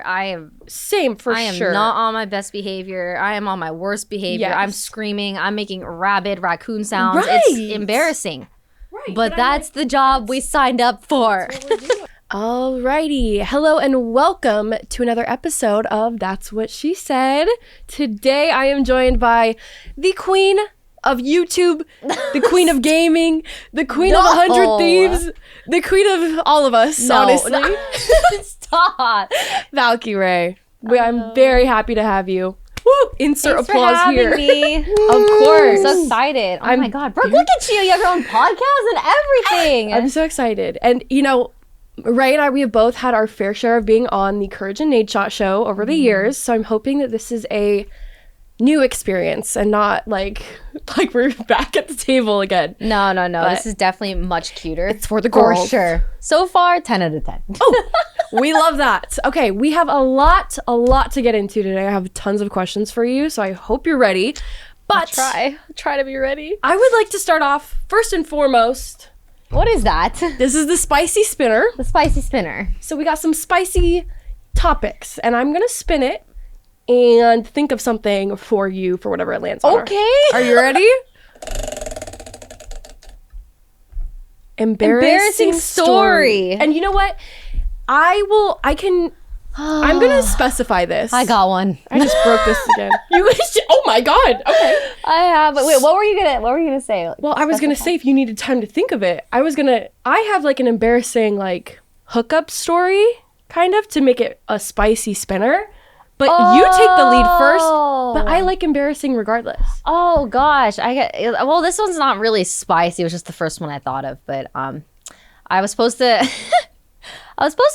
I am same for sure. I am not on my best behavior. I am on my worst behavior. Yes. I'm screaming. I'm making rabid raccoon sounds. Right. It's embarrassing. Right, but that's the job we signed up for. Alrighty. Hello and welcome to another episode of That's What She Said. Today I am joined by the queen of YouTube, the queen of gaming, the queen of 100 Thieves, the queen of all of us, honestly. Stop. Valkyrae. I'm very happy to have you. Woo! Insert Thanks applause for having here. me. Of course. I'm so excited. Oh my God. Brooke, look at you. You have your own podcast and everything. I'm so excited. And, you know, Ray and I, we have both had our fair share of being on the Courage and Nade Shot show over the years. So I'm hoping that this is a new experience and not like we're back at the table again. No. But this is definitely much cuter. It's for the girls. For sure. So far, 10 out of 10. Oh, we love that. Okay, we have a lot to get into today. I have tons of questions for you, so I hope you're ready. But I'll try to be ready. I would like to start off, first and foremost. What is that? This is the spicy spinner. The spicy spinner. So we got some spicy topics, and I'm going to spin it and think of something for you for whatever it lands on. Okay. Are you ready? Embarrassing story. And you know what? I'm gonna specify this. I got one. I just broke this again. Oh my God. Okay. I have. But wait, what were you gonna say? Well, I was gonna say if you needed time to think of it, I have like an embarrassing like hookup story kind of to make it a spicy spinner. But you take the lead first, but I like embarrassing regardless. Oh gosh, well, this one's not really spicy. It was just the first one I thought of, but I was supposed to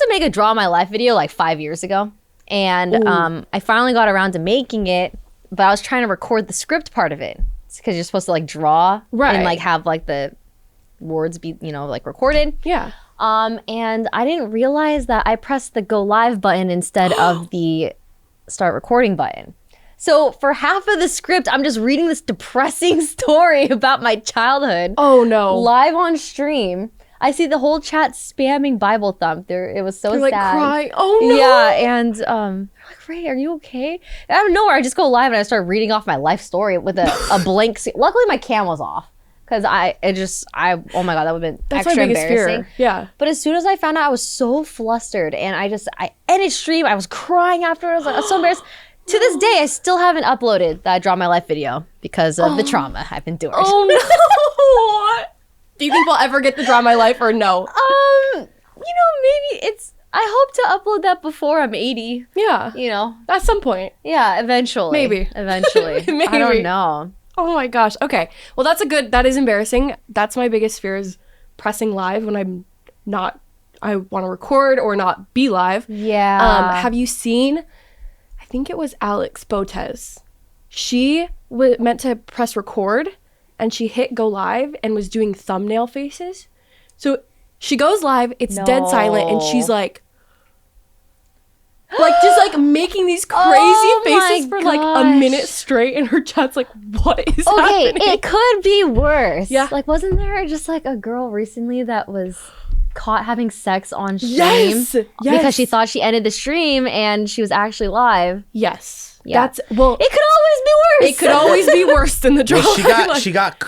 make a draw my life video like 5 years ago, and I finally got around to making it, but I was trying to record the script part of it because you're supposed to like draw and like have like the words be like recorded. Yeah. And I didn't realize that I pressed the go live button instead of the start recording button. So for half of the script, I'm just reading this depressing story about my childhood. Oh no. Live on stream. I see the whole chat spamming Bible thump. It was so They're sad. Like crying. Oh no. Yeah, and like, Ray, are you okay? And out of nowhere, I just go live and I start reading off my life story with a blank scene. Luckily, my cam was off. Because oh my God, that would have been That's extra my biggest embarrassing. fear. Yeah. But as soon as I found out, I was so flustered. And I ended stream. I was crying afterwards. I was so embarrassed. To this day, I still haven't uploaded that Draw My Life video because of the trauma I've endured. Oh no. Do you think we'll ever get the Draw My Life or no? Maybe I hope to upload that before I'm 80. Yeah. At some point. Yeah, eventually. Maybe. Eventually. Maybe. I don't know. Oh my gosh. Okay. Well, that is embarrassing. That's my biggest fear is pressing live when I want to record or not be live. Yeah. Have you seen, I think it was Alex Botez. She meant to press record and she hit go live and was doing thumbnail faces. So she goes live, it's dead silent, and she's like just like making these crazy faces for like a minute straight, and her chat's like, what is happening? Okay, it could be worse. Yeah. Like, wasn't there just like a girl recently that was caught having sex on stream? Yes. Because she thought she ended the stream and she was actually live. Yes. Yeah. It could always be worse. It could always be worse than the draw. Well, she got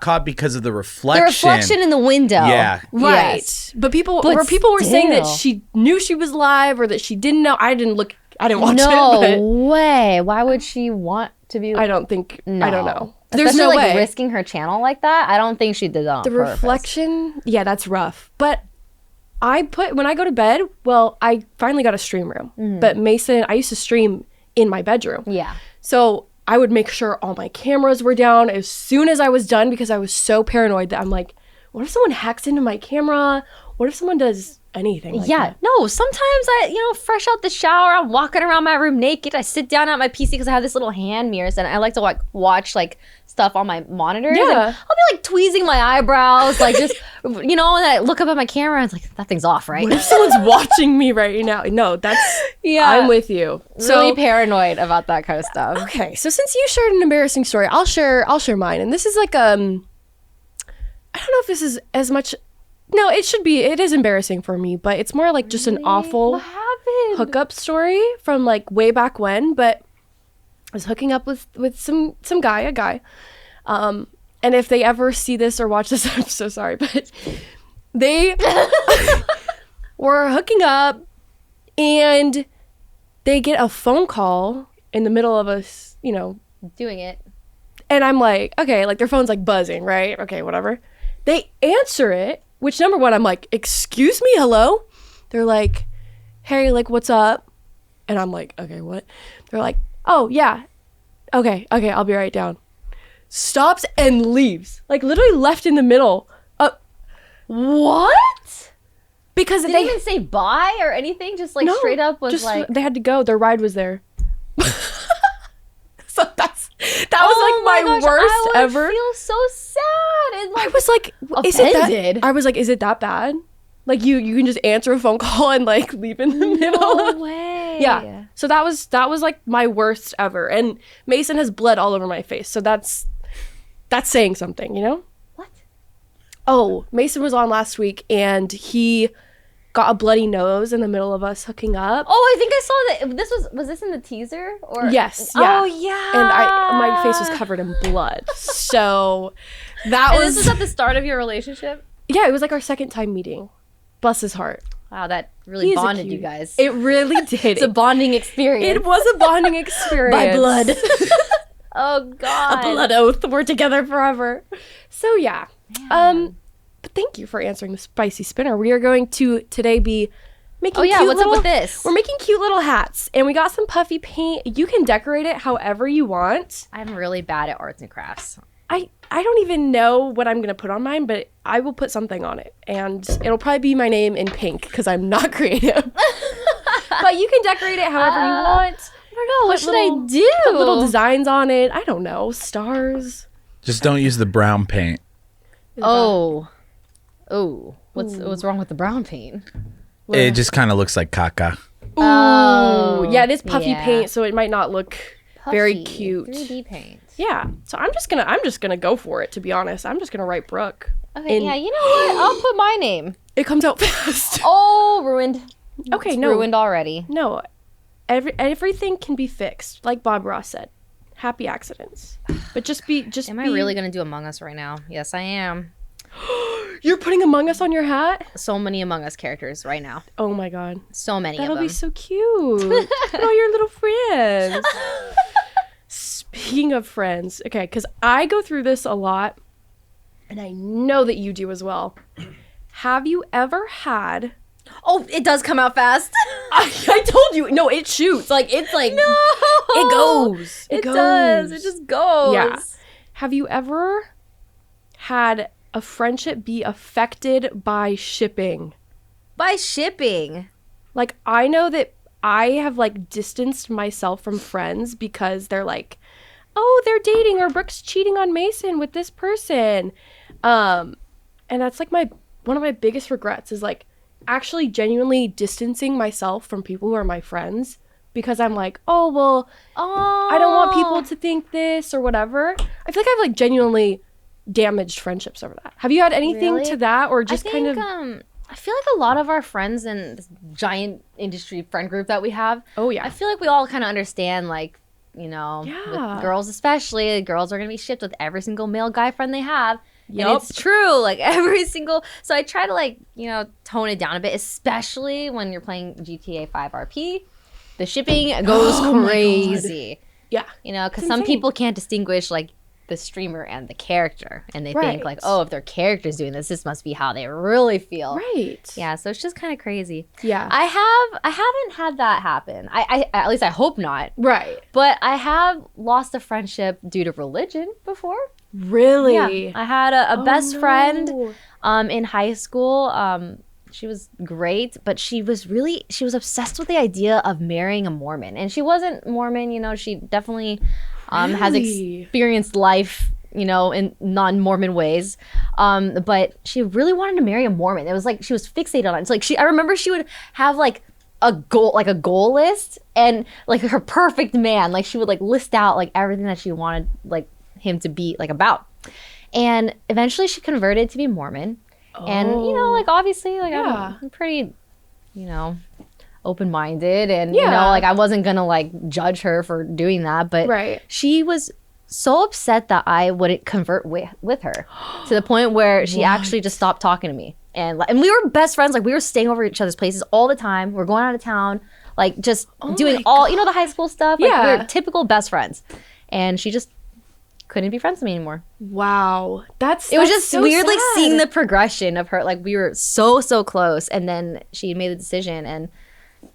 caught because of the reflection. The reflection in the window. Yeah. Right. Yes. But people were saying that she knew she was live or that she didn't know. I didn't watch it. No way. Why would she want to be? I don't know. There's no like way. Risking her channel like that. I don't think she did that on The purpose. reflection, yeah, that's rough. But when I go to bed, well, I finally got a stream room. Mm-hmm. But Mason, I used to stream in my bedroom. Yeah. So I would make sure all my cameras were down as soon as I was done because I was so paranoid that I'm like, what if someone hacks into my camera? What if someone does anything like that? No, sometimes I, fresh out the shower, I'm walking around my room naked. I sit down at my PC because I have this little hand mirrors and I like to watch like stuff on my monitors. Yeah. And I'll be like tweezing my eyebrows, like just, and I look up at my camera and it's like, that thing's off, right? What if someone's watching me right now? No, I'm with you. Really paranoid about that kind of stuff. Okay, so since you shared an embarrassing story, I'll share mine. And this is like I don't know if this is as much No, it is embarrassing for me, but it's more like just an awful What happened? hookup story from like way back when. But I was hooking up with a guy. And if they ever see this or watch this, I'm so sorry, but they were hooking up and they get a phone call in the middle of us, Doing it. and I'm like, okay, like their phone's like buzzing, right? Okay, whatever. They answer it, which number one, I'm like, excuse me, hello? They're like, hey, like, what's up? And I'm like, okay, what? They're like, oh, yeah. Okay, I'll be right down. Stops and leaves. Like, literally left in the middle. What? Because Did they they even say bye or anything? Just like straight up was just, like. they had to go. Their ride was there. So that was Oh like my gosh, worst I would ever. feel so sad and like I was like, is it that bad? Like you can just answer a phone call and like leave in the middle. no way. Yeah. So that was like my worst ever. And Mason has bled all over my face. So that's saying something, What? Oh, Mason was on last week and he got a bloody nose in the middle of us hooking up. Oh, I think I saw that. Was this in the teaser or? Yes. Yeah. Oh yeah. And my face was covered in blood. So that And was this was at the start of your relationship. yeah, it was like our second time meeting. Bless his heart. Wow, that He really is a bonded you cutie. guys. It really did. It's a bonding experience. It was a bonding experience. By blood. Oh God. A blood oath. We're together forever. So yeah. But thank you for answering the spicy spinner. We are going to today be making Oh yeah, cute what's little, up with this? We're making cute little hats and we got some puffy paint. You can decorate it however you want. I'm really bad at arts and crafts. I don't even know what I'm going to put on mine, but I will put something on it. And it'll probably be my name in pink because I'm not creative. But you can decorate it however you want. I don't know. What Put should little- I do? Put little designs on it. I don't know. Stars. Just don't use the brown paint. Oh. What's wrong with the brown paint? It just kind of looks like caca. Oh. Yeah, it is puffy yeah. paint, so it might not look very Puffy, cute. 3D paint. Yeah. So I'm just gonna go for it, to be honest. I'm just gonna write Brooke. Okay, And yeah, you know what? I'll put my name. It comes out fast. Oh, ruined. Okay, It's no. ruined already. No. Everything can be fixed, like Bob Ross said. Happy accidents. But just Am I really gonna do Among Us right now? Yes, I am. You're putting Among Us on your hat? So many Among Us characters right now. Oh my god. So many That'll of them. be so cute. Look at all your little friends. Speaking of friends, okay, because I go through this a lot, and I know that you do as well. Have you ever had... Oh, it does come out fast. I told you. No, it shoots. Like, it's like... No. It goes. It does. It just goes. Yeah. Have you ever had a friendship be affected by shipping? By shipping. Like, I know that I have, like, distanced myself from friends because they're like, oh, they're dating or Brooke's cheating on Mason with this person. And that's, like, one of my biggest regrets is, like, actually genuinely distancing myself from people who are my friends because I'm like, oh, well, Oh. I don't want people to think this or whatever. I feel like I've, like, genuinely damaged friendships over that. Have you had anything Really? to that or just I think, kind of... I feel like a lot of our friends in this giant industry friend group that we have. Oh, yeah. I feel like we all kind of understand, like, Yeah. with girls especially, girls are going to be shipped with every single male guy friend they have. Yup. And it's true, like every single. So I try to, like, tone it down a bit, especially when you're playing GTA 5 RP. The shipping goes Oh my God. crazy. Yeah. Because It's some insane. people can't distinguish, like, the streamer and the character. And they think, like, Right. oh, if their character's doing this must be how they really feel. Right. Yeah, so it's just kind of crazy. Yeah. I haven't had that happen. I at least I hope not. Right. But I have lost a friendship due to religion before. Really? Yeah, I had a best no. friend in high school. She was great, but she was obsessed with the idea of marrying a Mormon. And she wasn't Mormon, she definitely has Really? experienced life, in non-Mormon ways. But she really wanted to marry a Mormon. It was like she was fixated on it. It's like I remember she would have like a goal list and like her perfect man. Like she would like list out like everything that she wanted like him to be like about. And eventually she converted to be Mormon. And, you know, like, obviously, like, Yeah. I'm pretty, you know, open-minded. And, you Yeah. know, like, I wasn't going to, like, judge her for doing that. But Right. she was so upset that I wouldn't convert with her to the point where she actually just stopped talking to me. And we were best friends. Like, we were staying over at each other's places all the time. We're going out of town, like, just doing all, you know, the high school stuff. Like, Yeah. we're typical best friends. And she just couldn't be friends with me anymore. Wow. It was just so weird, like, sad. seeing the progression of her. Like, we were so close. And then she made the decision. And,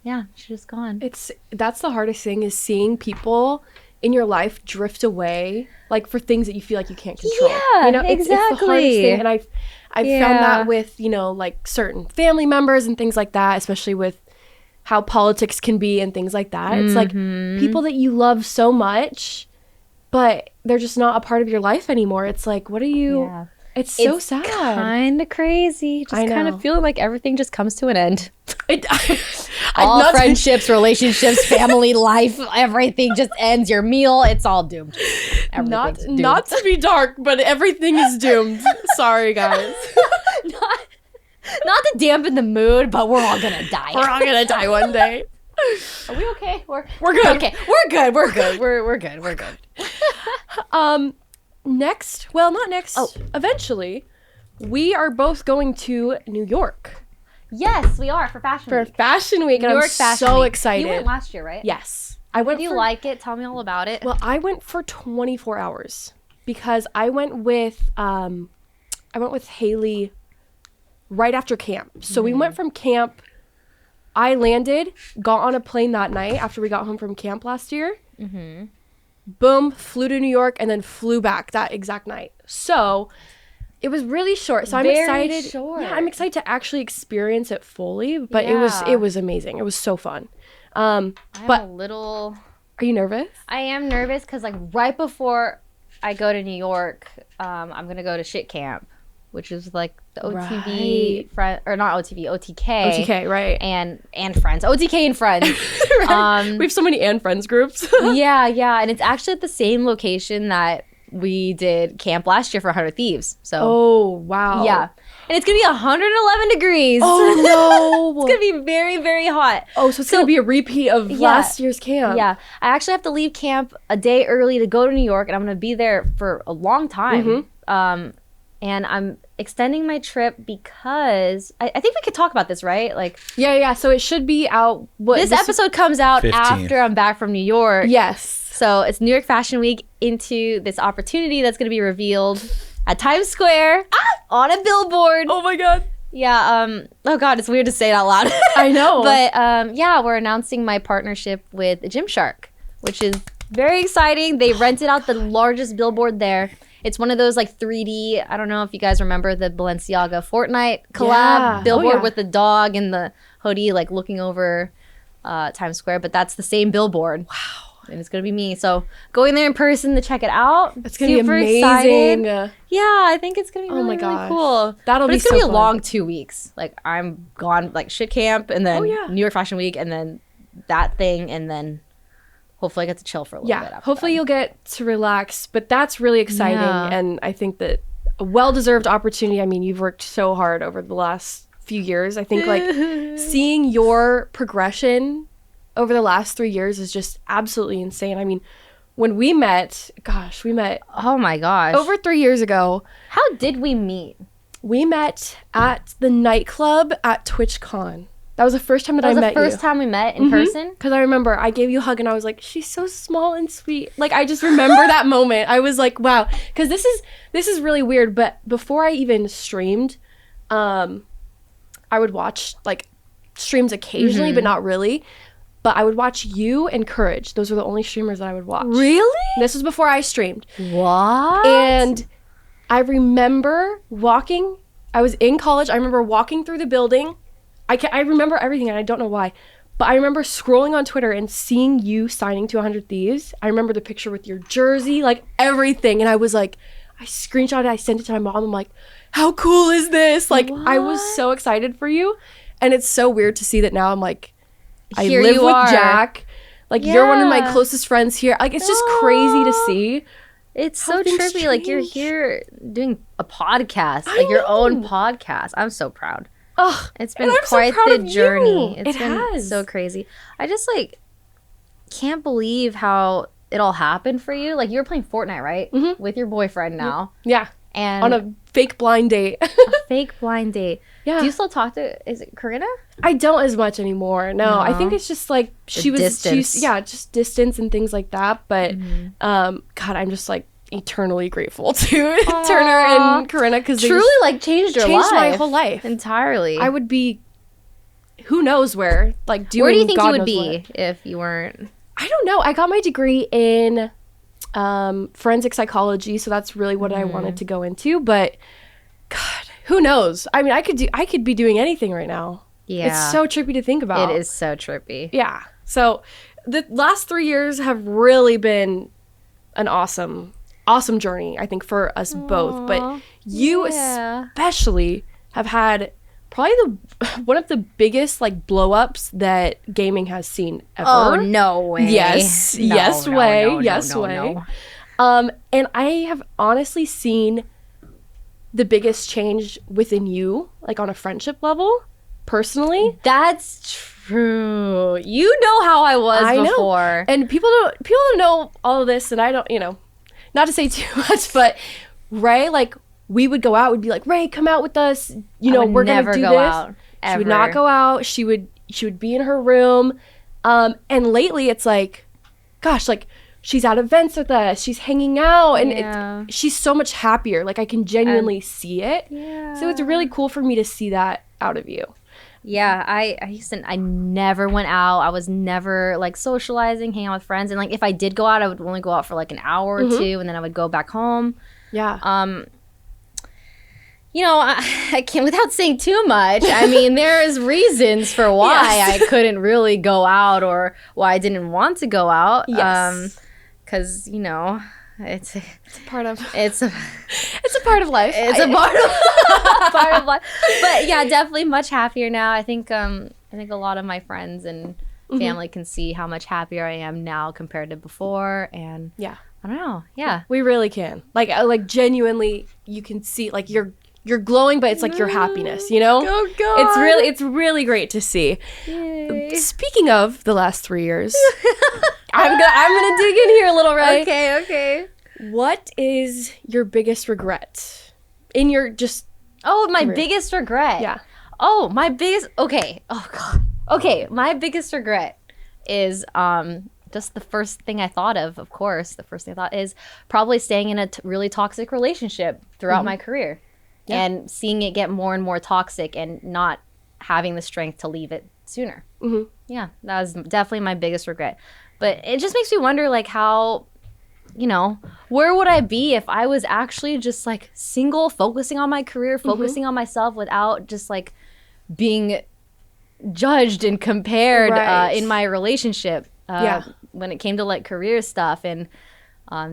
yeah, she's just gone. That's the hardest thing, is seeing people in your life drift away, like, for things that you feel like you can't control. Yeah, you know, it's the hardest exactly. thing. And I've found that with, you know, like, certain family members and things like that, especially with how politics can be and things like that. It's like people that you love so much, but they're just not a part of your life anymore. It's like, what are you? Yeah. It's so sad. Kind of crazy. Just I kind know. of feeling like everything just comes to an end. I'm All not- friendships, relationships, family life, everything just ends. Your meal, it's all doomed. not Everything's doomed. not to be dark, but everything is doomed. Sorry, guys. Not to dampen the mood, but we're all gonna die. We're all gonna die one day. Are we okay? We're good. Okay, we're good. We're good. We're good. We're good. Next, well, not next. Eventually, we are both going to New York Yes, we are for Fashion for Week. Fashion Week, and New I'm York Fashion so Week. excited. You went last year, right? Yes, I went. Do you for, like it? Tell me all about it. Well, I went for 24 hours because I went with Haley right after camp. So we went from camp. I landed, got on a plane that night after we got home from camp last year. Boom, flew to New York, and then flew back that exact night. So it was really short. So I'm Very excited. short. Yeah, I'm excited to actually experience it fully. But Yeah. it was amazing. It was so fun. I'm but a little. are you nervous? I am nervous because, like, right before I go to New York, I'm gonna go to shit camp, which is like the OTV friend, or not OTV, OTK. OTK, right? And friends, OTK and friends. We have so many and friends groups. yeah, and it's actually at the same location that we did camp last year for 100 Thieves. So Oh wow. yeah, and it's gonna be 111 degrees. Oh no. It's gonna be very, very hot. Oh, so it's gonna be a repeat of last year's camp. Yeah, I actually have to leave camp a day early to go to New York, and I'm gonna be there for a long time. And I'm extending my trip because I think we could talk about this, right? Like, Yeah. So it should be out. this episode comes out 15th. after I'm back from New York. Yes. So it's New York Fashion Week into this opportunity that's going to be revealed at Times Square on a billboard. Oh my god. Yeah. Oh God, it's weird to say it out loud. I know. But yeah, we're announcing my partnership with Gymshark, which is very exciting. They rented out the largest billboard there. It's one of those like 3D. I don't know if you guys remember the Balenciaga Fortnite collab Yeah. billboard Oh, yeah. with the dog and the hoodie, like looking over Times Square. But that's the same billboard. Wow. And it's gonna be me. So going there in person to check it out. It's gonna Super be excited. amazing. Yeah, I think it's gonna be really, my really gosh. cool. That'll but be it's gonna so be a fun. long 2 weeks. Like, I'm gone, like, shit camp, and then yeah. New York Fashion Week, and then that thing, and then hopefully I get to chill for a little bit. Yeah. After Hopefully that. you'll get to relax, but that's really exciting, Yeah. and I think that a well-deserved opportunity. I mean, you've worked so hard over the last few years. I think like seeing your progression over the last 3 years is just absolutely insane. I mean, when we met, Oh my gosh. over 3 years ago. How did we meet? We met at the nightclub at TwitchCon. That was the first time that That was I the met first you. time we met in person? Because I remember I gave you a hug and I was like, she's so small and sweet. Like, I just remember that moment. I was like, wow. Because this is really weird. But before I even streamed, I would watch like streams occasionally, but not really. But I would watch you and Courage. Those were the only streamers that I would watch. Really? This was before I streamed. What? And I remember walking. I was in college. I remember walking through the building. I remember everything, and I don't know why. But I remember scrolling on Twitter and seeing you signing to 100 Thieves. I remember the picture with your jersey, like everything. And I was like, I screenshot it. I sent it to my mom. I'm like, how cool is this? Like, I was so excited for you. And it's so weird to see that now I'm like, I Here live you with are. Jack. Like, you're one of my Yeah. closest friends here. Like, it's just crazy to see. It's How so things trippy. Like, you're change. here doing a podcast, I like your own know. podcast. I'm so proud. Ugh, It's and been I'm so quite proud the of you. journey. It's It been has. so crazy. I just like can't believe how it all happened for you. Like, you were playing Fortnite, right? Mhm. With your boyfriend now. Yeah, And on a fake blind date. a fake blind date. Yeah. Do you still talk to, is it Corinna? I don't as much anymore. No, I think No. it's just like she's distance. yeah, just distance and things like that. But Mm-hmm. God, I'm just like eternally grateful to Turner and Corinna because they Truly, just like, changed your changed life. my whole life. Entirely. I would be, who knows where, like doing. Where do you think God you would knows be what. if you weren't? I don't know. I got my degree in forensic psychology, so that's really what I wanted to go into. But God, who knows? I mean, I could be doing anything right now. Yeah. It's so trippy to think about. It is so trippy. Yeah. So the last 3 years have really been an awesome journey, I think, for us both. But you Yeah. especially have had probably one of the biggest like blow ups that gaming has seen ever. Oh, no way. Yes. No, Yes no, way. no, no, Yes no, way. no. And I have honestly seen the biggest change within you, like on a friendship level, personally. That's true. You know how I was I know. before. And people don't know all of this, and I don't, not to say too much, but Ray, like, we would go out, we'd be like, Ray, come out with us. I would We're never gonna do go this. out, She would not ever. go out. She would be in her room. And lately it's like, gosh, like she's at events with us. She's hanging out, and Yeah. she's so much happier. Like I can genuinely see it. Yeah. So it's really cool for me to see that out of you. Yeah, I never went out. I was never like socializing, hanging out with friends. And like if I did go out, I would only go out for like an hour or two, and then I would go back home. Yeah. I can't, without saying too much, I mean, there's reasons for why Yes. I couldn't really go out or why I didn't want to go out. Yes. Because, it's part of it's a it's a part of life. it's a part of life. But yeah, definitely much happier now. I think a lot of my friends and family can see how much happier I am now compared to before, and Yeah. I don't know. Yeah. We really can. Like genuinely you can see like you're glowing, but it's like your happiness, Oh God. It's really great to see. Yay. Speaking of the last 3 years, I'm gonna dig in here a little, right? Okay. What is your biggest regret in your just Oh, my Career. biggest regret. yeah? Oh, my biggest. Okay. Oh God. Okay, my biggest regret is just the first thing I thought of. Of course, the first thing I thought is probably staying in a really toxic relationship throughout my career, and seeing it get more and more toxic, and not having the strength to leave it sooner. Mhm. Yeah, that was definitely my biggest regret. But it just makes me wonder, like, how, where would I be if I was actually just like single, focusing on my career, focusing on myself without just like being judged and compared Right. in my relationship. Yeah. When it came to like career stuff and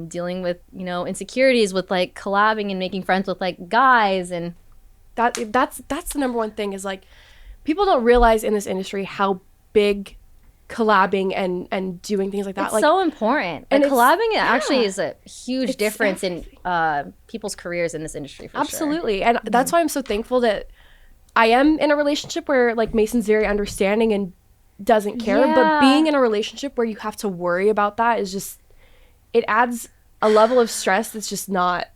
dealing with insecurities with like collabing and making friends with like guys, and That's the number one thing is like people don't realize in this industry how big collabing and doing things like that. it's Like so important. and And it's- collabing actually yeah. is a huge It's difference in everything. people's careers in this industry. For sure. absolutely, and that's why I'm so thankful that I am in a relationship where like Mason's very understanding and doesn't care. But Yeah. being in a relationship where you have to worry about that is just it adds a level of stress that's just not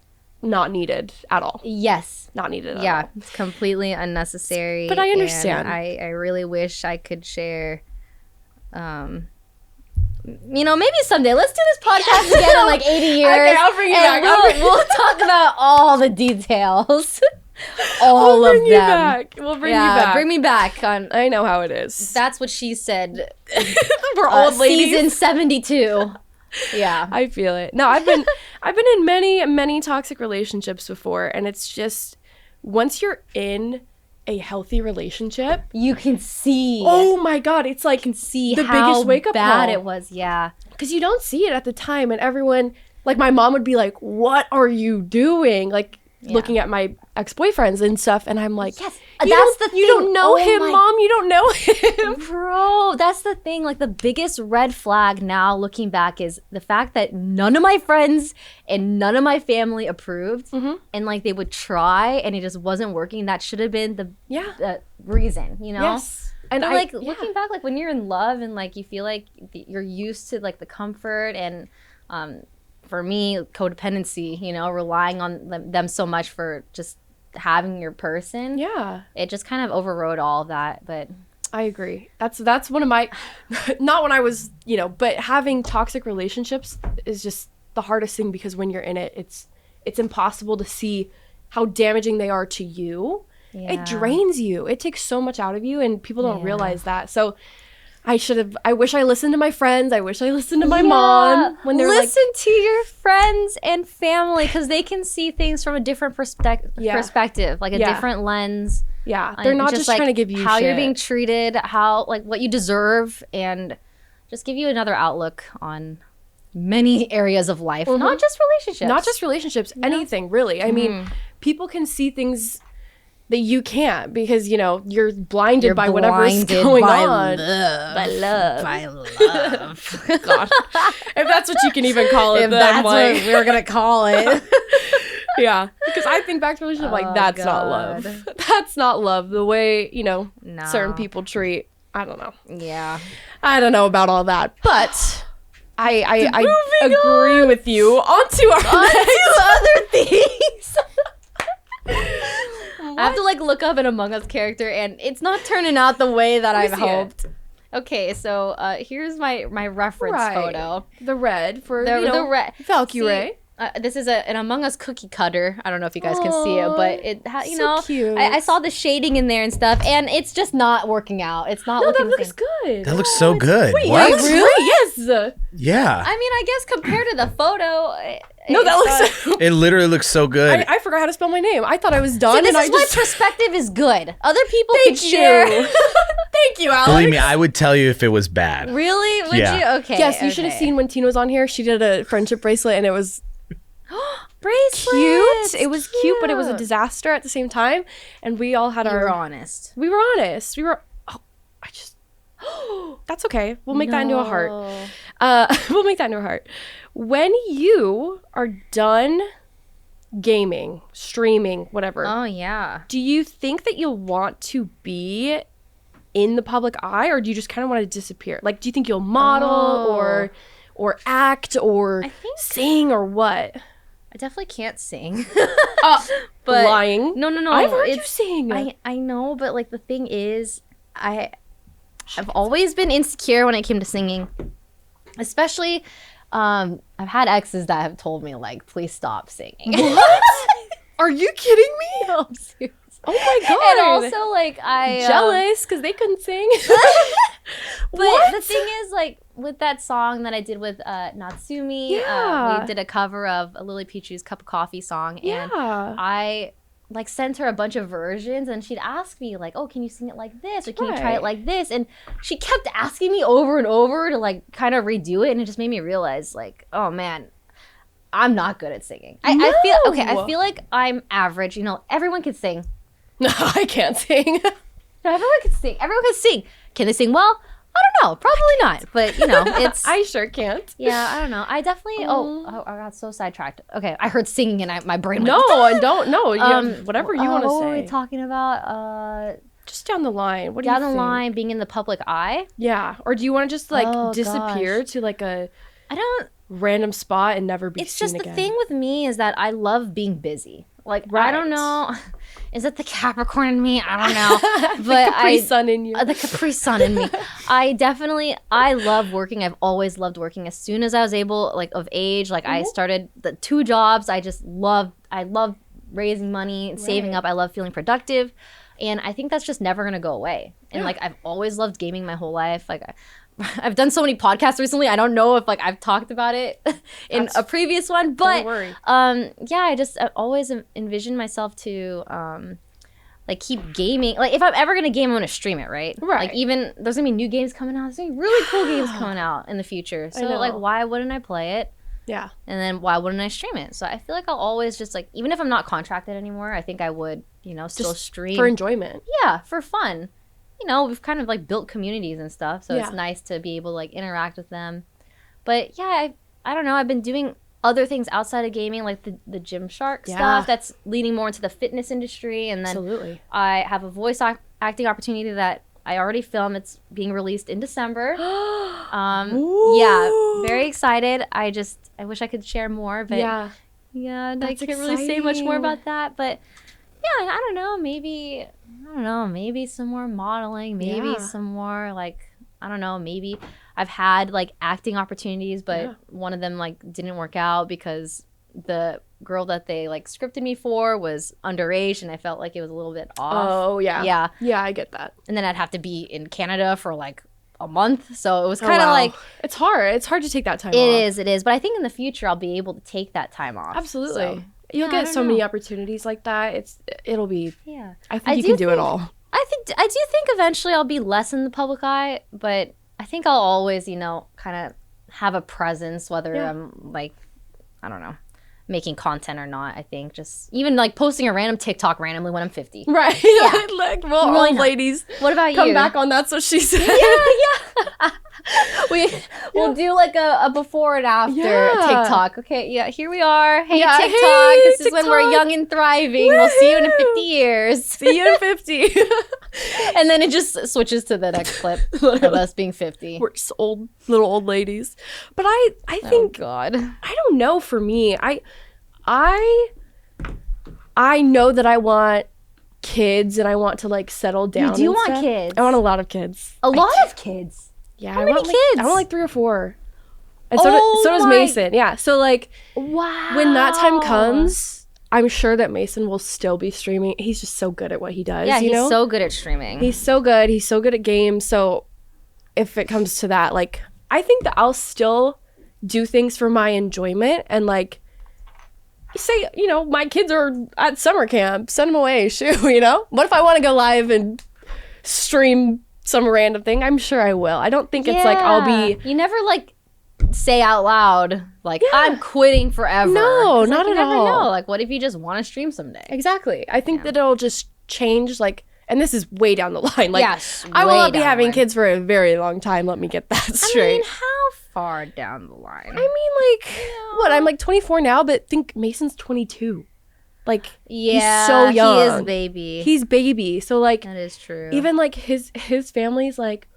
needed at all. Yes. Not needed at Yeah, all. it's completely unnecessary. But I and understand. I really wish I could share. Maybe someday. Let's do this podcast again in like 80 years. Okay, I'll bring you and back. We'll talk about all the details. All We'll of bring them. you back. We'll bring you back. Bring me back on. I know how it is. That's what she said. We're old ladies. Season 72. Yeah. I feel it. No, I've been in many toxic relationships before, and it's just once you're in a healthy relationship, You can see. oh my god, it's like see the how biggest wake up bad call. it was. Yeah. Because you don't see it at the time, and everyone, like my mom would be like, "What are you doing?" Like looking at my ex-boyfriends and stuff, and I'm like, yes, you that's don't, the you thing. don't know Oh him, my- Mom. You don't know him. Bro, that's the thing. Like, the biggest red flag now looking back is the fact that none of my friends and none of my family approved. And, like, they would try and it just wasn't working. That should have been the reason, you know? Yes. And But, like, looking back, like, when you're in love and, like, you feel like you're used to, like, the comfort and, for me, codependency, you know, relying on them so much for just having your person. Yeah. It just kind of overrode all of that, but... I agree. That's one of my, not when I was, you know, but having toxic relationships is just the hardest thing, because when you're in it, it's impossible to see how damaging they are to you. Yeah. It drains you. It takes so much out of you, and people don't realize that. So I wish I listened to my friends. I wish I listened to my mom when they're listen to your friends and family, because they can see things from a different perspective, like a different lens. Yeah, they're not just like, trying to give you how shit. you're being treated, how, like, what you deserve, and just give you another outlook on many areas of life, not just relationships. Not just relationships, anything really. I mean, people can see things that you can't, because, you know, you're blinded by whatever's going on. By love. God, if that's what you can even call it, If then that's like, what we're gonna call it. yeah, because I think back to relationship like that's not God. love. That's not love. The way, you know, No. certain people treat. I don't know. Yeah. I don't know about all that, but I agree with you. On to our Other things. I have to, like, look up an Among Us character, and it's not turning out the way that I've see it. hoped. Okay, so here's my reference photo. The red for The red Valkyrae. this is an Among Us cookie cutter. I don't know if you guys can see it, but it you so know, cute. I saw the shading in there and stuff, and it's just not working out. It's not No, looking that the looks same. good. That looks so good. Wait, What? that looks great. Yes. Yeah. I mean, I guess compared to the photo, No, that it's, looks. It literally looks so good. I forgot how to spell my name. I thought I was done. See, this and is I why just. perspective is good. Other people Thank can share. you. Thank you, Alex. Believe me, I would tell you if it was bad. Really? Would Yeah. you? Okay. Yes, you should have seen when Tina was on here. She did a friendship bracelet, and it was bracelets. cute. It was cute, but it was a disaster at the same time. And we all had You were our. honest. We were honest. We were. Oh, I just. That's okay. We'll make that into a heart. We'll make that into a heart. When you are done gaming, streaming, whatever, Oh yeah. do you think that you'll want to be in the public eye, or do you just kind of want to disappear? Like, do you think you'll model or act or I think- sing or what? I definitely can't sing. But lying. No. I've heard you sing. I know, but, like, the thing is, I've always been insecure when it came to singing. Especially, I've had exes that have told me, like, please stop singing. What? Are you kidding me? No, I'm serious. Oh my god. And also, like, I jealous because they couldn't sing. But What? the thing is, like, with that song that I did with Natsumi, Yeah. we did a cover of a Lily Pichu's Cup of Coffee song, and Yeah. I, like, sent her a bunch of versions, and she'd ask me, like, oh, can you sing it like this, or can you try Right. it like this? And she kept asking me over and over to, like, kind of redo it, and it just made me realize, like, oh, man, I'm not good at singing. I feel like I'm average. You know, everyone can sing. No, I can't sing. No, everyone can sing. Everyone can sing. Can they sing well? I don't know. Probably not. But, you know, it's... I sure can't. Yeah, I don't know. I definitely... Oh, I got so sidetracked. Okay, I heard singing and my brain went... No, I don't know. Whatever you want to What were we say. talking about? Just down the line. What Down do the you think? line, being in the public eye. Yeah. Or do you want to just like Oh, disappear gosh. to like a I don't... random spot and never be It's seen just the again? thing with me is that I love being busy. Like, I Right. don't know. Is it the Capricorn in me? I don't know. But Capri Sun in you. The Capri Sun in me. I love working. I've always loved working. As soon as I was able, like, of age, like, I started the 2 jobs. I love raising money and saving up. I love feeling productive. And I think that's just never going to go away. And, like, I've always loved gaming my whole life. Like, I've done so many podcasts recently. I don't know if, like, I've talked about it in a previous one. But, Don't worry. yeah, I always envisioned myself to... like, keep gaming. Like, if I'm ever gonna game, I'm gonna stream it, right? Right. Like, even there's gonna be new games coming out. There's gonna be really cool games coming out in the future. So, know. like, why wouldn't I play it? Yeah. And then why wouldn't I stream it? So I feel like I'll always just like, even if I'm not contracted anymore, I think I would, still Just stream. for enjoyment. Yeah, for fun. We've kind of like built communities and stuff. So Yeah. it's nice to be able to like interact with them. But yeah, I don't know. I've been doing other things outside of gaming, like the Gymshark stuff that's leading more into the fitness industry. And then Absolutely. I have a voice acting opportunity that I already filmed. It's being released in December. Yeah, very excited. I wish I could share more, but Yeah. I That's can't really say much more exciting. about that. But yeah, I don't know. Maybe some more modeling. Maybe Yeah. some more I don't know. Maybe I've had like acting opportunities, but one of them like didn't work out because the girl that they like scripted me for was underage, and I felt like it was a little bit off. Oh, yeah. Yeah. Yeah, I get that. And then I'd have to be in Canada for like a month, so it was kind of like it's hard. It's hard to take that time off. it is. But I think in the future I'll be able to take that time off. Absolutely. So, You'll I get don't so know. many opportunities like that. It'll be. Yeah. I think you can do it all. I do think eventually I'll be less in the public eye, but I think I'll always, kind of have a presence, whether I'm like, I don't know, making content or not. I think just even like posting a random TikTok randomly when I'm 50. Right. Yeah. Like, Why old not? ladies. What about Come you? back on That's What She Said. Yeah. We'll do like a before and after Yeah. TikTok. Okay, yeah, here we are. Hey, Yeah, TikTok. hey, This is when we're TikTok. young and thriving. We'll see you in Woohoo. 50 years. See you in 50. And then it just switches to the next clip of us being 50. We're just little old ladies. But I think, God. I don't know, for me, I know that I want kids and I want to like settle down. do and want stuff. kids? I want a lot of kids. A lot of kids. Yeah, How I many want like, kids? I want like 3 or 4. And Oh so does my- Mason. Yeah. So like Wow. when that time comes, I'm sure that Mason will still be streaming. He's just so good at what he does. Yeah, you he's know? so good at streaming. He's so good. He's so good at games. So if it comes to that, like I think that I'll still do things for my enjoyment and like say, my kids are at summer camp, send them away, shoot, What if I want to go live and stream some random thing? I'm sure I will. I don't think it's like I'll be. You never like say out loud like I'm quitting forever. No, 'Cause, not you at never all. know. Like, what if you just want to stream someday? Exactly. I think that it'll just change, like, and this is way down the line. Like, Yes, I will way not be down the having line. kids for a very long time. Let me get that straight. I mean, how far down the line? I mean, like, what? I'm like 24 now, but think Mason's 22. Like, Yeah, he's so young. he is baby. He's baby. So, like, That is true. even like his family's like,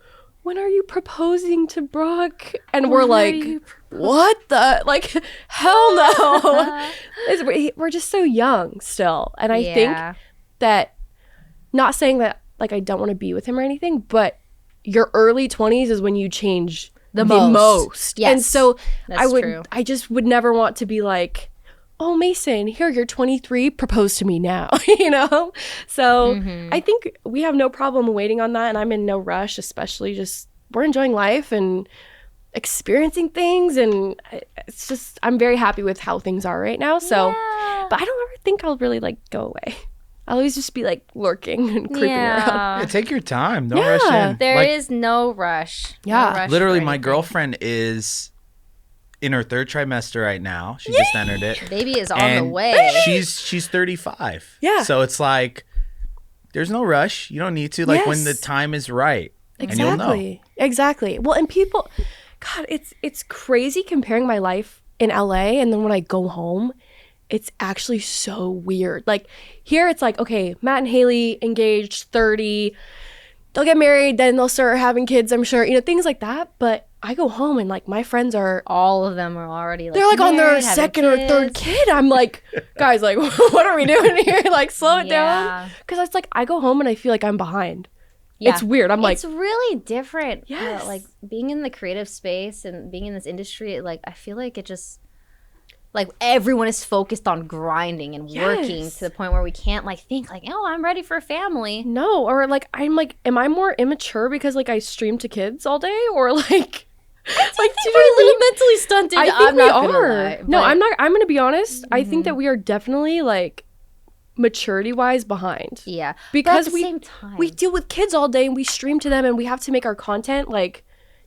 when are you proposing to Brooke? And we're like, what the? Like, hell no. We're just so young still. And I think that, not saying that like I don't want to be with him or anything, but your early 20s is when you change the most. Yes, and so that's true. I just would never want to be like, oh, Mason, here, you're 23, propose to me now, So I think we have no problem waiting on that, and I'm in no rush, especially just we're enjoying life and experiencing things, and it's just, I'm very happy with how things are right now. So, but I don't ever think I'll really like go away. I'll always just be like lurking and creeping around. Yeah, take your time. Don't rush in. There is no rush. Yeah. No rush Literally, for my anything. girlfriend is in her 3rd trimester right now. She just entered it. Baby is on And the way. she's 35. Yeah. So it's like, there's no rush. You don't need to. Like, when the Yes. time is right. And you'll know. Exactly. Well, and people, God, it's crazy comparing my life in LA and then when I go home, it's actually so weird. Like here it's like, okay, Matt and Haley engaged, 30, they'll get married, then they'll start having kids, I'm sure, things like that. But I go home and like my friends are, All of them are already like they're like on their married, having 2nd or 3rd kids. kid. I'm like, guys, like, what are we doing here? Like, slow it down. Yeah. Because it's like, I go home and I feel like I'm behind. Yeah. It's weird. I'm like, it's really different. Yes. Like being in the creative space and being in this industry, like I feel like it just like everyone is focused on grinding and working Yes. to the point where we can't like think like, oh, I'm ready for a family. no. Or like, I'm like, am I more immature because like I stream to kids all day? Or like, Like we're a little mentally stunted. I think I'm we not gonna are. lie, No, but- I'm not. I'm going to be honest. I think that we are definitely like maturity wise behind. Yeah, Because but at the same time, we deal with kids all day and we stream to them and we have to make our content like,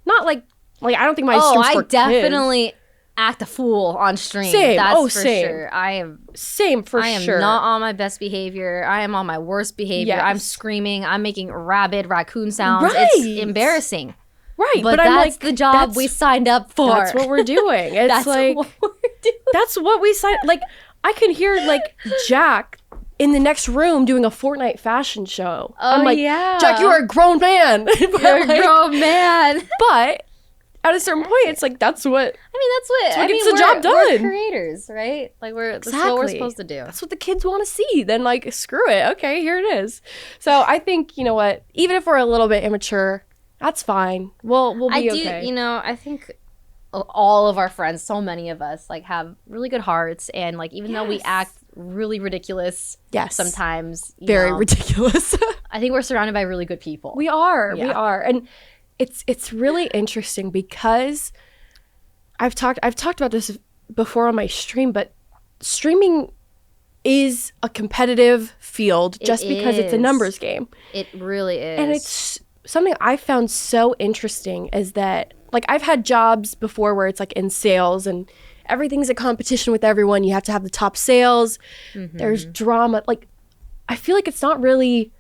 not like I don't think my oh, stream's I for definitely act a fool on stream. Same. That's for Same. sure. I am sure. not on my best behavior. I am on my worst behavior. Yes. I'm screaming. I'm making rabid raccoon sounds. Right. It's embarrassing. Right. But I'm that's the job we signed up for. That's what we're doing. It's That's like, what we're doing. that's what we signed. Like, I can hear like Jack in the next room doing a Fortnite fashion show. I'm like, yeah. Jack, you are a grown man. You're a grown man. But at a certain point, it's like, that's what gets the job done. We're creators, right? Like that's what we're supposed to do. That's what the kids want to see. Then like, screw it. Okay, here it is. So I think, you know what? Even if we're a little bit immature, that's fine. We'll be okay. You know, I think all of our friends, so many of us, like have really good hearts, and like even though we act really ridiculous, sometimes, very ridiculous. I think we're surrounded by really good people. We are, and it's really interesting because I've talked about this before on my stream, but streaming is a competitive field just because it's a numbers game. It really is, and it's something I found so interesting is that, like, I've had jobs before where it's like in sales and everything's a competition with everyone. You have to have the top sales. Mm-hmm. There's drama. Like, I feel like it's not really,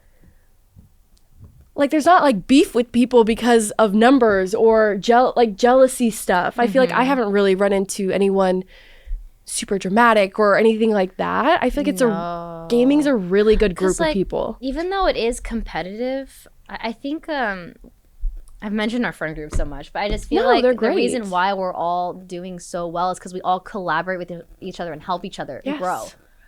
like, there's not like beef with people because of numbers or jealousy stuff. I feel like I haven't really run into anyone super dramatic or anything like that. I feel like gaming's a really good group of people. Even though it is competitive, I think I've mentioned our friend group so much, but I just feel like the reason why we're all doing so well is because we all collaborate with each other and help each other and grow.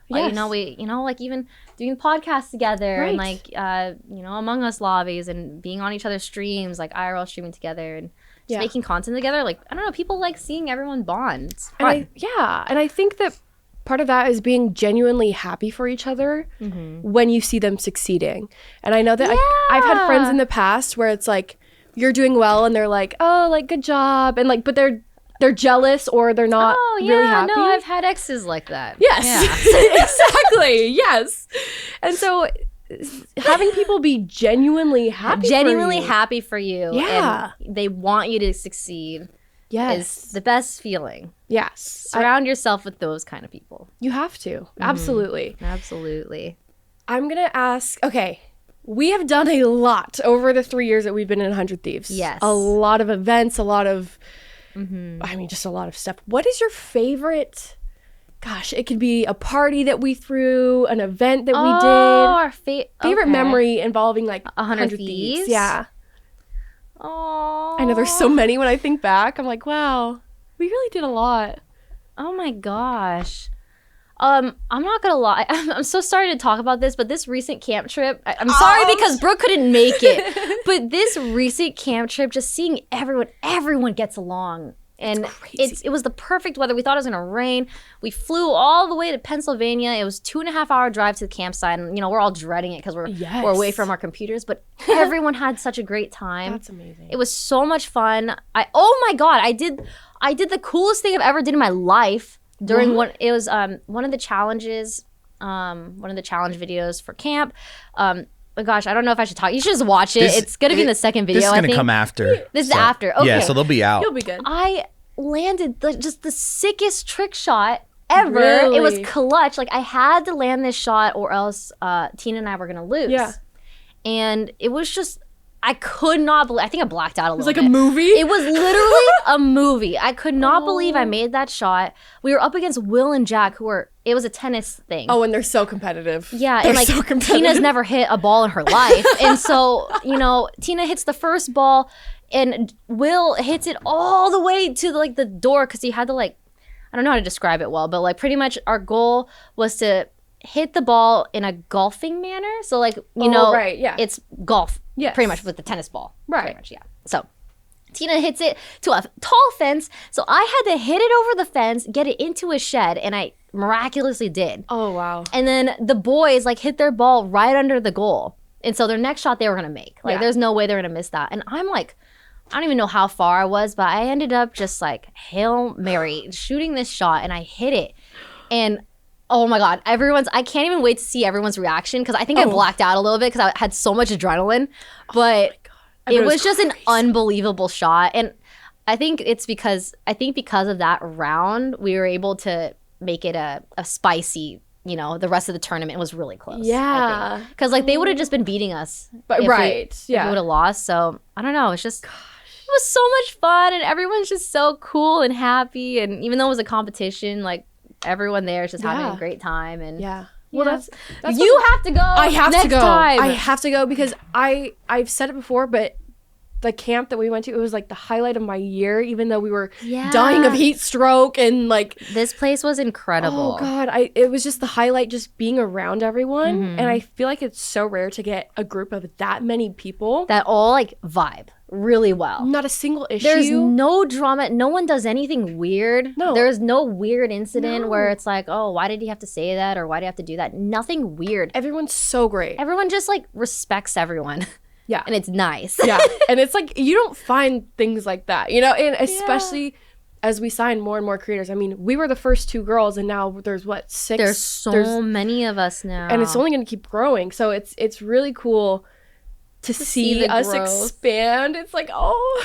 Like, you know, like even doing podcasts together and like, you know, Among Us lobbies and being on each other's streams, like IRL streaming together and just making content together. Like, I don't know, people like seeing everyone bond. It's fun. And I think that part of that is being genuinely happy for each other when you see them succeeding. And I know that I've had friends in the past where it's like, you're doing well and they're like, oh, like, good job. And like, but they're jealous or they're not really happy. No, I've had exes like that. Yes, exactly. Yes. And so having people be genuinely happy for you. Yeah. And they want you to succeed. Is the best feeling. Yes. Surround yourself with those kind of people. You have to. Absolutely. Absolutely. I'm going to ask, okay, we have done a lot over the 3 years that we've been in 100 Thieves. Yes. A lot of events, a lot of, I mean, just a lot of stuff. What is your favorite, gosh, it could be a party that we threw, an event that we did. Our favorite memory involving like 100 Thieves? Yeah. Oh, I know there's so many when I think back. I'm like, wow, we really did a lot. Oh my gosh. I'm not gonna lie. I'm so sorry to talk about this, but this recent camp trip, I'm sorry because Brooke couldn't make it. But this recent camp trip, just seeing everyone gets along. And it was the perfect weather. We thought it was gonna rain. We flew all the way to Pennsylvania. It was 2.5 hour drive to the campsite, and we're all dreading it because we're away from our computers. But everyone had such a great time. That's amazing. It was so much fun. Oh my god, I did the coolest thing I've ever did in my life during one of the challenges, one of the challenge videos for camp. Oh gosh, I don't know if I should talk. You should just watch it. It's gonna be in the second video. This is gonna come after. This is after. Okay. Yeah, so they'll be out. You'll be good. I landed just the sickest trick shot ever. Really? It was clutch. Like, I had to land this shot or else Tina and I were gonna lose. Yeah. And it was just, I could not believe, I think I blacked out a little bit. It was like a movie? It was literally a movie. I could not believe I made that shot. We were up against Will and Jack, it was a tennis thing. Oh, and they're so competitive. Yeah, they're and like so Tina's never hit a ball in her life. And so, Tina hits the first ball and Will hits it all the way to like the door because he had to I don't know how to describe it well, but like pretty much our goal was to hit the ball in a golfing manner. So like, right, yeah. It's golf. Yes. Pretty much with the tennis ball. Right. Pretty much, yeah. So Tina hits it to a tall fence. So I had to hit it over the fence, get it into a shed, and I miraculously did. Oh, wow. And then the boys hit their ball right under the goal. And so their next shot they were going to make. There's no way they're going to miss that. And I'm like, I don't even know how far I was, but I ended up just Hail Mary shooting this shot, and I hit it. And oh my God, I can't even wait to see everyone's reaction because I think I blacked out a little bit because I had so much adrenaline. But it was just an unbelievable shot. And I think because of that round, we were able to make it a spicy. You know, the rest of the tournament was really close. Yeah. Because like they would have just been beating us. But if we yeah. would have lost. So I don't know. It's just. It was so much fun, and everyone's just so cool and happy. And even though it was a competition, like everyone there is just having a great time. And yeah. Well, yeah. that's you have to go. I have next to go. Time. I have to go because I've said it before, but the camp that we went to, it was like the highlight of my year, even though we were dying of heat stroke and like this place was incredible. Oh God, it was just the highlight, just being around everyone. And I feel like it's so rare to get a group of that many people that all like vibe really well. Not a single issue. There's no drama. No one does anything weird. No. There's no weird incident where it's like, oh, why did he have to say that, or why did he have to do that? Nothing weird. Everyone's so great. Everyone just like respects everyone. Yeah. And it's nice. Yeah. And it's like, you don't find things like that, you know? And especially as we sign more and more creators. I mean, we were the first 2 girls, and now there's what, 6? There's so many of us now. And it's only going to keep growing. So it's really cool to see us growth. Expand. It's like, oh,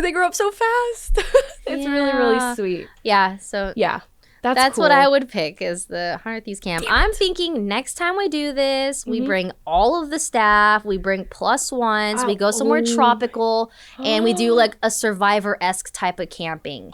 they grow up so fast. It's really, really sweet. Yeah. So yeah. That's cool. what I would pick is the 100 Thieves camp. I'm thinking next time we do this, we bring all of the staff, we bring +1s, we go somewhere tropical, and we do like a Survivor-esque type of camping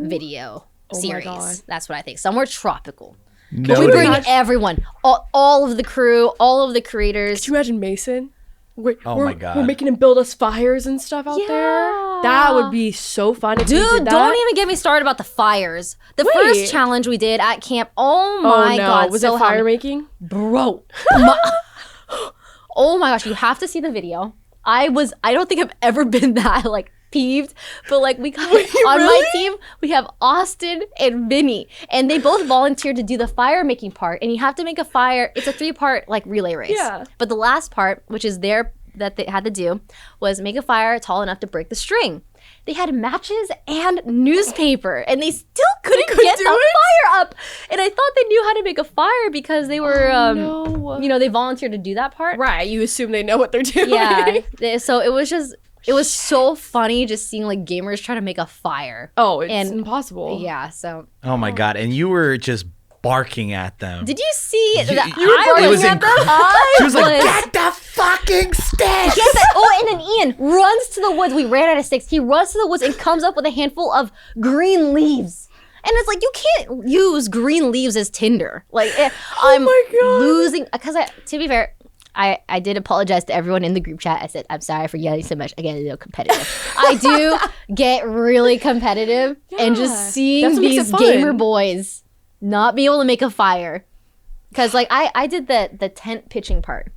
video series. That's what I think. Somewhere tropical. No, we bring everyone, all of the crew, all of the creators. Could you imagine Mason? my God. We're making him build us fires and stuff out there. That would be so fun if we Dude, did that. don't even get me started about the fires. The first challenge we did at camp, oh my God. Was it fire making? Bro. Oh my gosh, you have to see the video. I don't think I've ever been that like peeved, but like we got on my team, we have Austin and Vinny, and they both volunteered to do the fire making part, and you have to make a fire. It's a 3-part like relay race. Yeah. But the last part, which is that they had to do, was make a fire tall enough to break the string. They had matches and newspaper, and they still couldn't get the fire up. And I thought they knew how to make a fire because they were, you know, they volunteered to do that part. Right, you assume they know what they're doing. Yeah. So it was so funny just seeing like gamers try to make a fire. Oh, it's impossible. Yeah. So. Oh my God! And you were just barking at them. Did you see that? You were barking at them. She was like, "Get the fucking sticks!" Oh, and then Ian runs to the woods. We ran out of sticks. He runs to the woods and comes up with a handful of green leaves. And it's like, you can't use green leaves as tinder. Like, I'm losing. Because to be fair, I did apologize to everyone in the group chat. I said, I'm sorry for yelling so much. I get a little competitive. I do get really competitive. And just seeing these gamer boys not be able to make a fire. Because, like, I did the tent pitching part.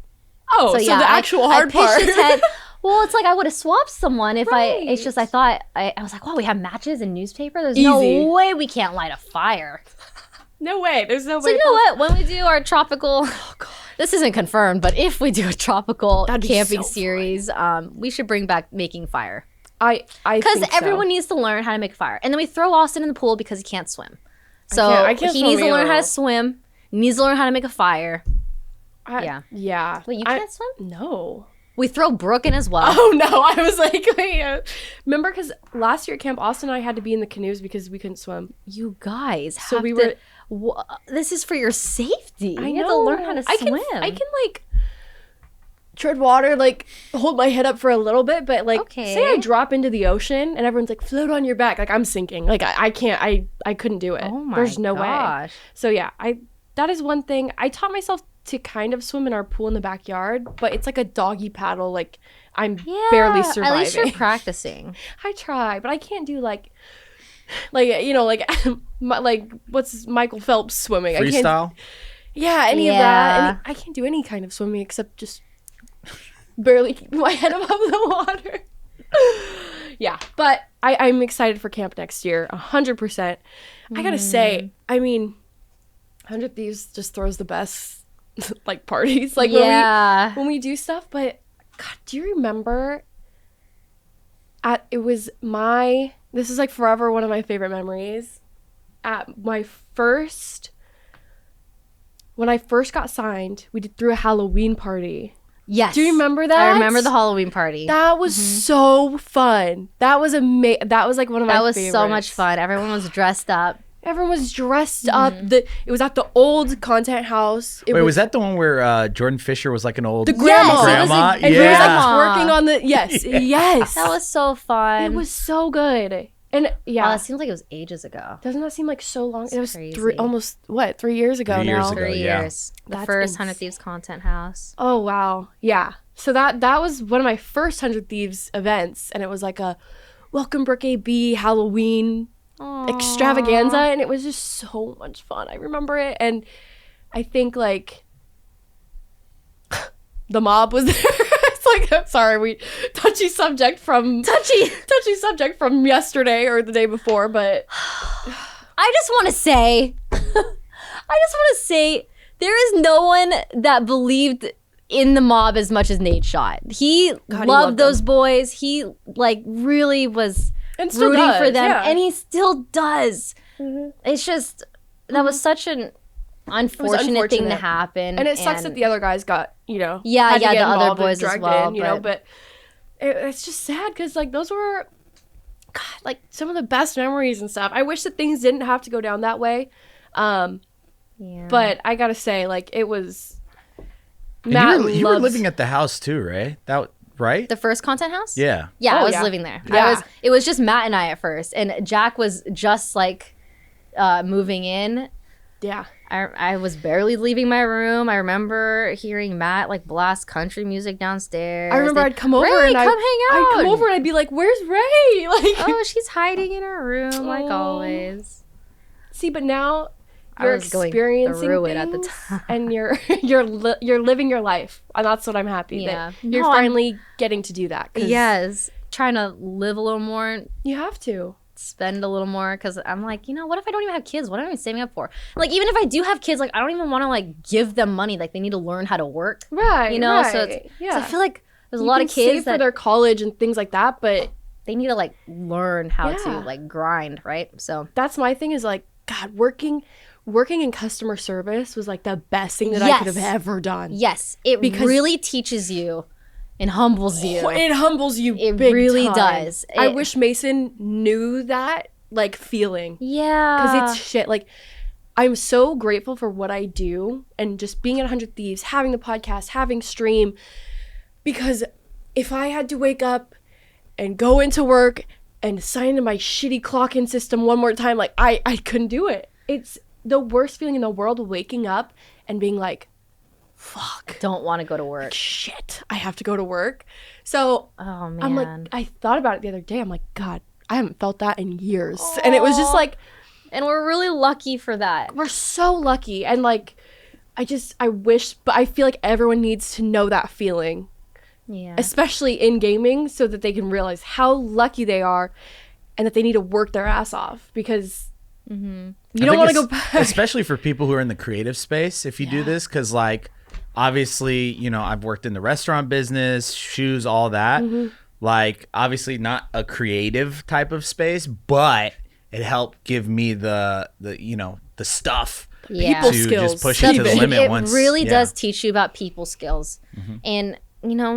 Oh, so the actual hard part. pitched a tent. Well, it's like I would have swapped someone if it's just I thought, I was like, wow, we have matches and newspaper? There's no way we can't light a fire. No way. There's no way. So you know what? When we do our tropical, this isn't confirmed, but if we do a tropical camping series, we should bring back making fire. Because everyone needs to learn how to make fire. And then we throw Austin in the pool because he can't swim. So he needs to learn how to swim. He needs to learn how to make a fire. Yeah. Wait, you can't swim? No. We throw Brooke in as well. Oh, no. I was like, wait. Remember, because last year at camp, Austin and I had to be in the canoes because we couldn't swim. You guys So we were... this is for your safety. I know. You have to learn how to swim. I can, like, tread water, like, hold my head up for a little bit, but, like, say I drop into the ocean and everyone's like, float on your back. Like, I'm sinking. Like, I can't. I couldn't do it. Oh, my There's no gosh. way. So, yeah, that is one thing. I taught myself to kind of swim in our pool in the backyard, but it's like a doggy paddle. Like, I'm barely surviving. At least you're practicing. I try, but I can't do like you know, like what's Michael Phelps swimming? Freestyle? Any of that. I can't do any kind of swimming except just barely keep my head above the water. Yeah, but I'm excited for camp next year, 100%. I gotta say, I mean, 100 Thieves just throws the best like parties, like when we do stuff. But God, do you remember? This is like forever one of my favorite memories. When I first got signed, we threw a Halloween party. Yes. Do you remember that? I remember the Halloween party. That was so fun. That was That was like one of my favorites. That was so much fun. Everyone was dressed up. Everyone was dressed up. It was at the old content house. Wait, was that the one where Jordan Fisher was like an old grandma? grandma? And he was like twerking on the yes. That was so fun. It was so good. And wow, it seems like it was ages ago. Doesn't that seem like so long? It's it was crazy. almost 3 years ago 3 years now. ago. 3 yeah. years. The That's first 100 Thieves content house. Oh wow, yeah. So that was one of my first 100 Thieves events, and it was like a welcome BrookeAB Halloween extravaganza, and it was just so much fun. I remember it, and I think like the mob was there. It's like, sorry, touchy subject from yesterday or the day before, but I just want to say there is no one that believed in the mob as much as Nate Shot. He loved those boys. He like really was and still rooting does, for them, yeah. and he still does. It's just that was such an unfortunate thing to happen, and it sucks that the other guys got had to the get other involved boys and as dragged well. in, know, but it's just sad because like those were like some of the best memories and stuff. I wish that things didn't have to go down that way, but I gotta say, like, it was. You were living at the house too, right? Right? The first content house? Yeah. Yeah, I was living there. Yeah. It was just Matt and I at first, and Jack was just like moving in. Yeah. I was barely leaving my room. I remember hearing Matt like blast country music downstairs. I remember I'd come over Ray, and come hang out. I'd come over and I'd be like, "Where's Ray?" Like, oh, she's hiding in her room like always. See, but now I you're was going experiencing through things it at the time. and you're living your life, and that's what I'm happy that you're finally getting to do that. Yes, trying to live a little more. You have to spend a little more, because I'm like, what if I don't even have kids? What am I saving up for? Like, even if I do have kids, like, I don't even want to like give them money. Like, they need to learn how to work, right? So I feel like there's a lot of kids that for their college and things like that, but they need to like learn how to like grind, right? So that's my thing, is like, God, working in customer service was like the best thing that I could have ever done. Yes, it really teaches you and humbles you. It humbles you. It big really time. does. I wish Mason knew that like feeling. Yeah, because it's shit. Like, I'm so grateful for what I do and just being at 100 Thieves, having the podcast, having stream. Because if I had to wake up and go into work and sign into my shitty clock-in system one more time, like I couldn't do it. It's the worst feeling in the world, waking up and being like, fuck, don't want to go to work. Shit, I have to go to work. So oh man, I'm like, I thought about it the other day. I'm like, God, I haven't felt that in years. And it was just like, and we're really lucky for that. We're so lucky. And like, I wish, but I feel like everyone needs to know that feeling. Yeah. Especially in gaming, so that they can realize how lucky they are and that they need to work their ass off, because you don't want to go back. Especially for people who are in the creative space, if you do this, because like, obviously, I've worked in the restaurant business, shoes, all that. Like, obviously not a creative type of space, but it helped give me the stuff. Yeah. People to skills. just push it to the limit. It really does teach you about people skills. And,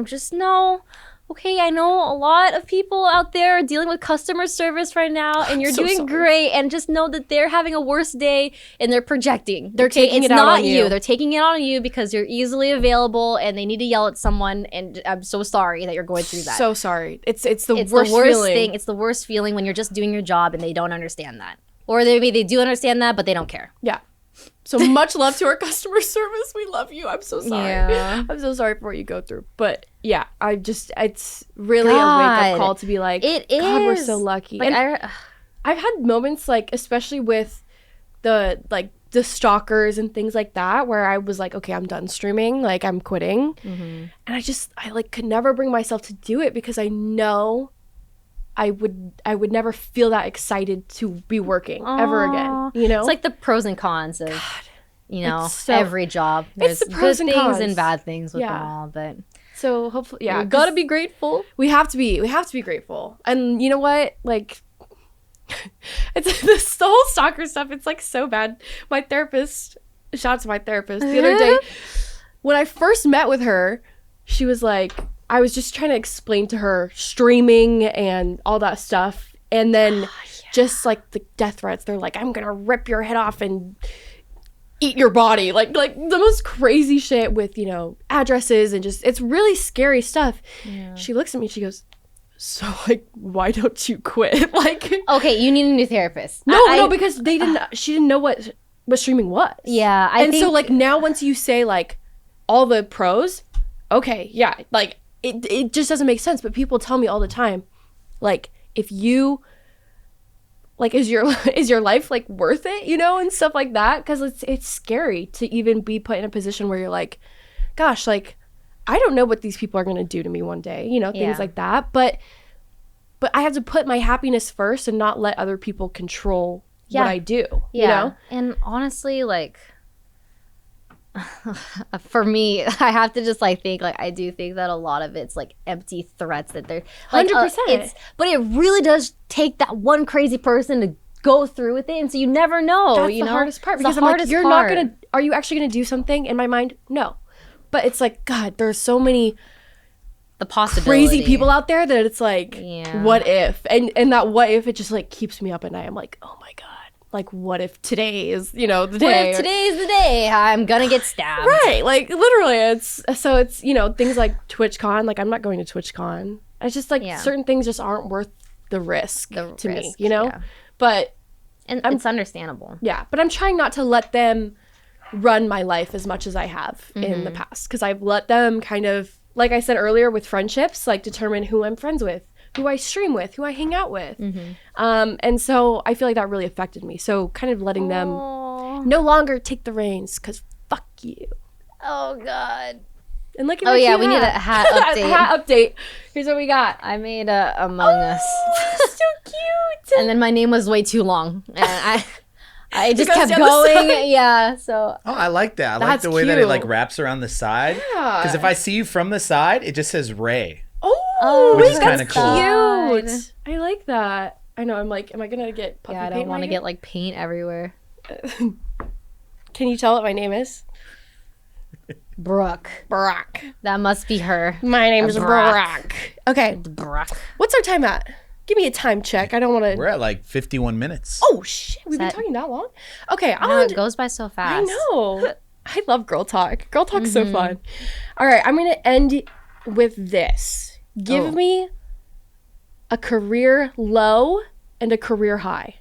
just know, okay, I know a lot of people out there are dealing with customer service right now, and you're doing great, and just know that they're having a worse day and they're projecting. They're taking it out on you. They're taking it on you because you're easily available and they need to yell at someone, and I'm so sorry that you're going through that. So sorry. It's the worst feeling. Thing. It's the worst feeling when you're just doing your job and they don't understand that. Or maybe they do understand that, but they don't care. Yeah. So much love to our customer service. We love you. I'm so sorry. Yeah. I'm so sorry for what you go through. But yeah, it's really a wake-up call to be like, it is. God, we're so lucky. Like, and I've had moments, like, especially with the stalkers and things like that, where I was like, okay, I'm done streaming. Like, I'm quitting. And I like could never bring myself to do it, because I know I would never feel that excited to be working ever again. It's like the pros and cons of every job. There's the pros good and things cons. and bad things with them all, but so hopefully, we gotta be grateful. We have to be grateful. And you know what? Like, it's this the whole stalker stuff. It's like so bad. My therapist, shout out to my therapist, the other day when I first met with her, she was like, I was just trying to explain to her streaming and all that stuff. And then just like the death threats, they're like, I'm going to rip your head off and eat your body. Like the most crazy shit with, you know, addresses and just, it's really scary stuff. Yeah. She looks at me, she goes, so like, why don't you quit? Like, okay, you need a new therapist. No, because she didn't know what streaming was. Yeah. So like now once you say like all the pros, okay, yeah, like it just doesn't make sense. But people tell me all the time, like, if you like, is your life like worth it, you know, and stuff like that, because it's scary to even be put in a position where you're like, gosh, like, I don't know what these people are going to do to me one day, you know, things like that. But I have to put my happiness first and not let other people control what I do, you know? And honestly, like, for me, I have to just like think, like, I do think that a lot of it's like empty threats that they're like, 100%. But it really does take that one crazy person to go through with it, and so you never know. That's you the know? hardest part, It's because the I'm like, hardest you're part. not gonna. Are you actually gonna do something? In my mind, no. But it's like, God, there's so many the possibility. crazy people out there that it's like, what if? And that what if, it just like keeps me up at night. I'm like, oh my God. Like, what if today is, you know, the day? What if today's the day I'm gonna get stabbed? Right. Like, literally, it's, you know, things like TwitchCon. Like, I'm not going to TwitchCon. It's just like certain things just aren't worth the risk to me, you know? Yeah. But it's understandable. Yeah. But I'm trying not to let them run my life as much as I have in the past, because I've let them kind of, like I said earlier, with friendships, like determine who I'm friends with, who I stream with, who I hang out with. And so I feel like that really affected me. So kind of letting them no longer take the reins, because fuck you. Oh, God. And look at we need a hat update. Hat update. Here's what we got. I made a Among Us. So cute. And then my name was way too long. And I just kept going. Yeah, so. Oh, I like that. I like the way that it like wraps around the side. Because if I see you from the side, it just says Ray. Oh, which is that's kind of cool. cute. I like that. I know. I'm like, am I gonna get puffy paint? I don't want to get like paint everywhere. Can you tell what my name is? Brooke. That must be her. My name is Brooke. Okay. Brooke. What's our time at? Give me a time check. I don't want to. We're at like 51 minutes. Oh shit! We've been talking that long. Okay. It goes by so fast. I know. I love girl talk. Girl talk's so fun. All right. I'm gonna end with this. Give me a career low and a career high,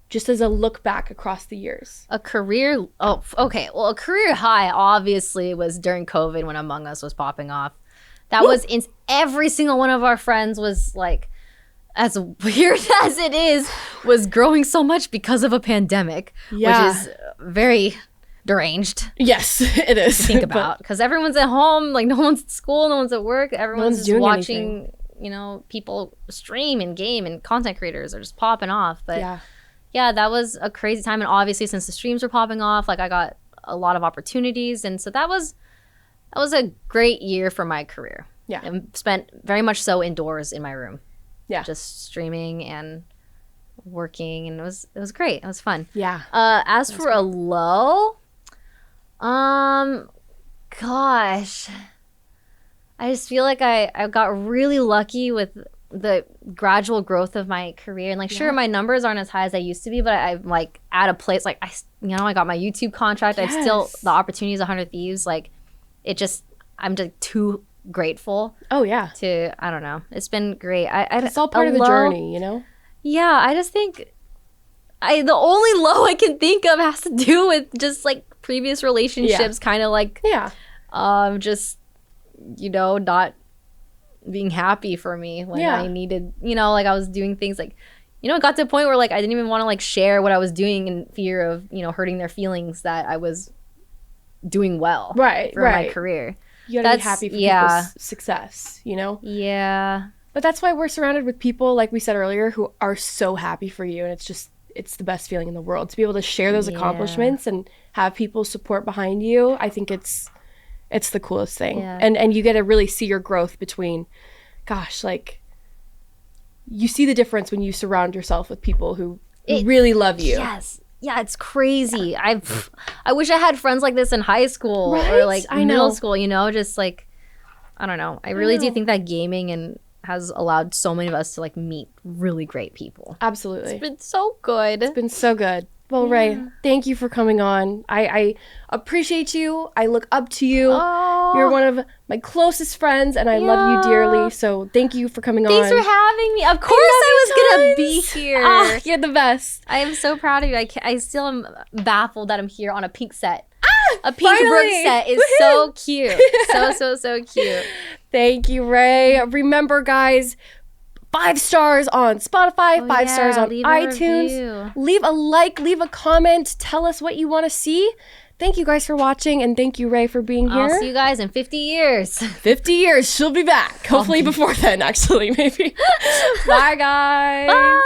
just as a look back across the years. A career... Oh, okay. Well, a career high obviously was during COVID when Among Us was popping off. That was... Every single one of our friends was like, as weird as it is, was growing so much because of a pandemic, which is very deranged. Yes, it is. To think about, because everyone's at home, like no one's at school, no one's at work, everyone's just watching anything. You know, people stream and game, and content creators are just popping off. But yeah, that was a crazy time. And obviously, since the streams were popping off, like I got a lot of opportunities, and so that was a great year for my career. Yeah, and spent very much so indoors in my room. Yeah, just streaming and working, and it was great. It was fun. Yeah. As for a low, gosh, I just feel like I got really lucky with the gradual growth of my career. And like, sure, my numbers aren't as high as I used to be, but I'm like at a place, like I got my YouTube contract. I've still, the opportunities, 100 Thieves, like it just, I'm just too grateful. Oh yeah. I don't know. It's been great. It's all part of the journey, you know? Yeah. I just think the only low I can think of has to do with just like previous relationships, kind of like, just, you know, not being happy for me when I needed, you know, like I was doing things like, you know, it got to a point where like I didn't even want to like share what I was doing in fear of, you know, hurting their feelings that I was doing well for my career. You gotta be happy for people's success, you know? Yeah. But that's why we're surrounded with people, like we said earlier, who are so happy for you. And it's the best feeling in the world to be able to share those accomplishments and have people support behind you. I think it's the coolest thing. Yeah. And you get to really see your growth between, gosh, like you see the difference when you surround yourself with people who really love you. Yes. Yeah, it's crazy. I wish I had friends like this in high school or like middle school, you know, just like I don't know. I really do think that gaming and has allowed so many of us to like meet really great people. Absolutely. It's been so good. It's been so good. Well, Ray, thank you for coming on. I appreciate you. I look up to you. Oh. You're one of my closest friends, and I love you dearly. So thank you for coming Thanks on. for having me. Of course I was going to be here. Ah, you're the best. I am so proud of you. I still am baffled that I'm here on a pink set. A pink finally. Brooke set is so cute. So cute. Thank you, Ray. Remember, guys, 5 stars on Spotify, 5 stars on leave a iTunes. review. Leave a like, leave a comment. Tell us what you want to see. Thank you guys for watching, and thank you, Ray, for being here. I'll see you guys in 50 years. 50 years, she'll be back. Hopefully before then, actually, maybe. Bye, guys. Bye.